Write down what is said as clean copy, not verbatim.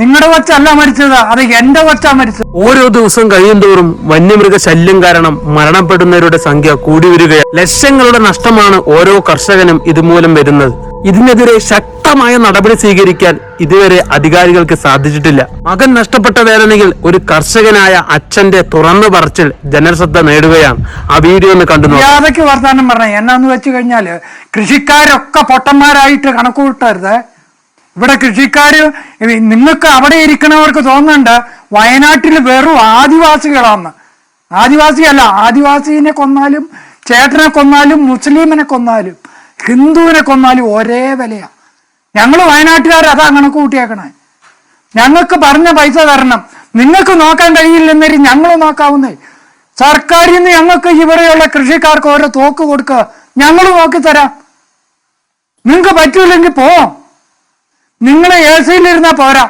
നിങ്ങളുടെ കൊച്ചല്ല മരിച്ചത്, അത് എന്റെ കൊച്ചാ മരിച്ചത്. ഓരോ ദിവസം കഴിയുന്തോറും വന്യമൃഗ ശല്യം കാരണം മരണപ്പെടുന്നവരുടെ സംഖ്യ കൂടി വരികയാണ്. ലക്ഷങ്ങളുടെ നഷ്ടമാണ് ഓരോ കർഷകനും ഇതുമൂലം വരുന്നത്. ഇതിനെതിരെ ശക്തമായ നടപടി സ്വീകരിക്കാൻ ഇതുവരെ അധികാരികൾക്ക് സാധിച്ചിട്ടില്ല. മകൻ നഷ്ടപ്പെട്ട വേദനയിൽ ഒരു കർഷകനായ അച്ഛന്റെ തുറന്നു പറച്ചിൽ ജനശ്രദ്ധ നേടുകയാണ്. ആ വീഡിയോ ഒന്ന് കണ്ടു. യാതൊക്കെ വർത്താനം പറഞ്ഞ എന്നാന്ന് വെച്ച് കഴിഞ്ഞാല് കൃഷിക്കാരൊക്കെ പൊട്ടന്മാരായിട്ട് കണക്കുകൂട്ടരുത്. ഇവിടെ കൃഷിക്കാര് നിങ്ങൾക്ക് അവിടെ ഇരിക്കണവർക്ക് തോന്നണ്ട വയനാട്ടിൽ വെറും ആദിവാസികളാന്ന്. ആദിവാസിയല്ല, ആദിവാസിനെ കൊന്നാലും ചേട്ടനെ കൊന്നാലും മുസ്ലിമിനെ കൊന്നാലും ഹിന്ദുവിനെ കൊന്നാലും ഒരേ വിലയാ. ഞങ്ങൾ വയനാട്ടുകാർ അതാ കണക്ക് കൂട്ടിയേക്കണേ. ഞങ്ങൾക്ക് പറഞ്ഞ പൈസ തരണം. നിങ്ങൾക്ക് നോക്കാൻ കഴിയില്ലെന്നേരി ഞങ്ങൾ നോക്കാവുന്നേ. സർക്കാരിൽ നിന്ന് ഞങ്ങൾക്ക് ഇവിടെയുള്ള കൃഷിക്കാർക്ക് ഓരോ തോക്ക് കൊടുക്കുക, ഞങ്ങൾ നോക്കിത്തരാം. നിങ്ങൾക്ക് പറ്റൂല്ലെങ്കിൽ പോ. നിങ്ങൾ എ സിയിലിരുന്നാ പോരാ,